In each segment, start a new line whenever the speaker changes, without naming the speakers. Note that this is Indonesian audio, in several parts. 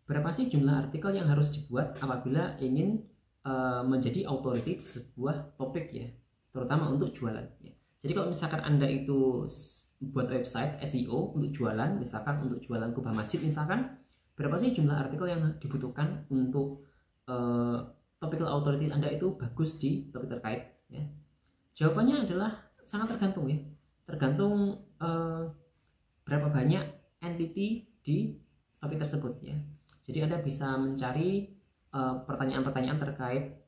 berapa sih jumlah artikel yang harus dibuat apabila ingin menjadi authority di sebuah topik ya, terutama untuk jualan ya. Jadi kalau misalkan Anda itu buat website SEO untuk jualan, misalkan untuk jualan kubah masjid misalkan, berapa sih jumlah artikel yang dibutuhkan untuk topical authority Anda itu bagus di topik terkait ya? Jawabannya adalah sangat tergantung ya, tergantung berapa banyak entity di topik tersebut ya. Jadi Anda bisa mencari pertanyaan-pertanyaan terkait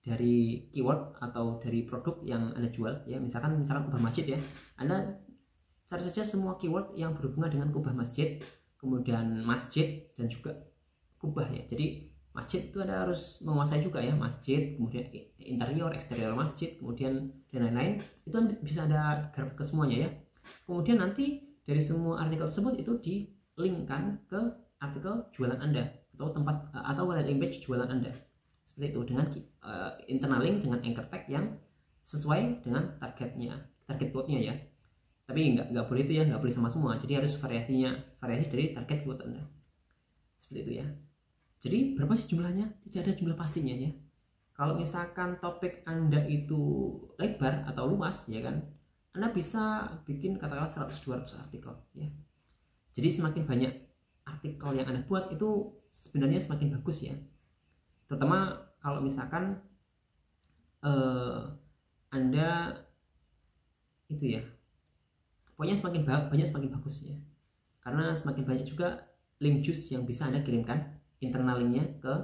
dari keyword atau dari produk yang Anda jual ya. Misalkan kubah masjid ya, Anda cari saja semua keyword yang berhubungan dengan kubah masjid, kemudian masjid dan juga kubah ya. Jadi masjid itu Anda harus menguasai juga ya, masjid, kemudian interior, eksterior masjid, kemudian dan lain-lain. Itu bisa Anda garap ke semuanya ya. Kemudian nanti dari semua artikel tersebut itu di-linkkan ke artikel jualan Anda atau tempat atau landing page jualan Anda. Seperti itu, dengan internal link dengan anchor tag yang sesuai dengan target keywordnya ya. Tapi nggak boleh itu ya, nggak boleh sama semua. Jadi harus variasi dari target keyword Anda. Seperti itu ya. Jadi berapa sih jumlahnya? Tidak ada jumlah pastinya ya. Kalau misalkan topik Anda itu lebar atau luas ya kan, Anda bisa bikin katakanlah 100-200 artikel ya. Jadi semakin banyak artikel yang Anda buat itu sebenarnya semakin bagus ya. Terutama kalau misalkan Anda itu ya, pokoknya semakin banyak semakin bagus ya. Karena semakin banyak juga link juice yang bisa Anda kirimkan, internal linknya ke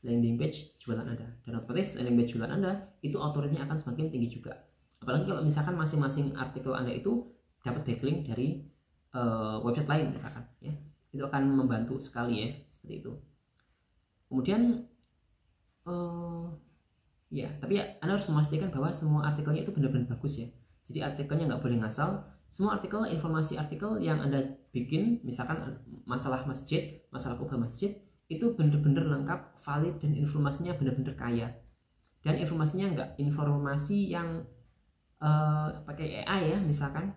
landing page jualan Anda. Dan otomatis landing page jualan Anda itu authority-nya akan semakin tinggi juga. Apalagi kalau misalkan masing-masing artikel Anda itu dapat backlink dari website lain misalkan ya. Itu akan membantu sekali ya, seperti itu. Kemudian ya, tapi ya, Anda harus memastikan bahwa semua artikelnya itu benar-benar bagus ya. Jadi artikelnya nggak boleh ngasal. Semua artikel, informasi artikel yang Anda bikin, misalkan masalah masjid, masalah kubah masjid, itu benar-benar lengkap, valid, dan informasinya benar-benar kaya. Dan informasinya nggak informasi yang pakai AI ya, misalkan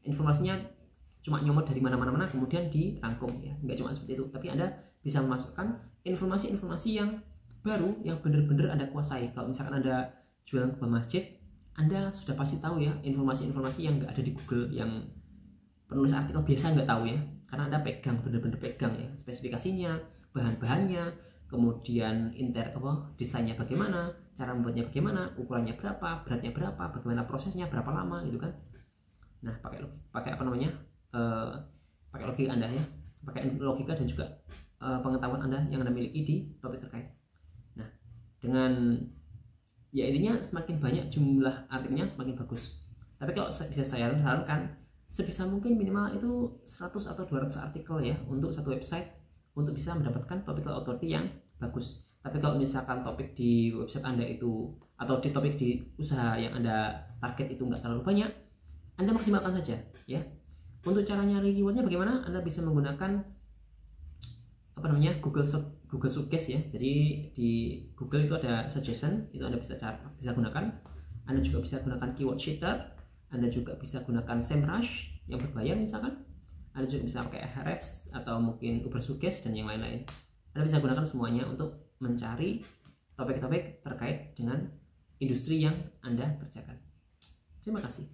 informasinya cuma nyomot dari mana-mana kemudian dirangkum ya, nggak cuma seperti itu. Tapi Anda bisa memasukkan informasi-informasi yang baru yang benar-benar Anda kuasai. Kalau misalkan Anda jualan kubah masjid, Anda sudah pasti tahu ya informasi-informasi yang nggak ada di Google, yang penulis artikel biasa nggak tahu ya, karena Anda benar-benar pegang ya, spesifikasinya, bahan-bahannya, kemudian desainnya bagaimana, cara membuatnya bagaimana, ukurannya berapa, beratnya berapa, bagaimana prosesnya, berapa lama gitu kan. Nah, pakai logika Anda ya, pakai logika dan juga pengetahuan Anda yang Anda miliki di topik terkait. Nah, dengan ya intinya semakin banyak jumlah artikelnya semakin bagus. Tapi kalau bisa saya sarankan, sebisa mungkin minimal itu 100 atau 200 artikel ya untuk satu website untuk bisa mendapatkan topical authority yang bagus. Tapi kalau misalkan topik di website Anda itu atau di topik di usaha yang Anda target itu nggak terlalu banyak, Anda maksimalkan saja ya. Untuk cara nyari keywordnya bagaimana? Anda bisa menggunakan Google Suggest ya. Jadi di Google itu ada suggestion, itu Anda bisa gunakan. Anda juga bisa gunakan keyword sheeter, Anda juga bisa gunakan SEMrush yang berbayar misalkan. Anda juga bisa pakai Ahrefs atau mungkin Uber Suggest dan yang lain-lain. Anda bisa gunakan semuanya untuk mencari topik-topik terkait dengan industri yang Anda kerjakan. Terima kasih.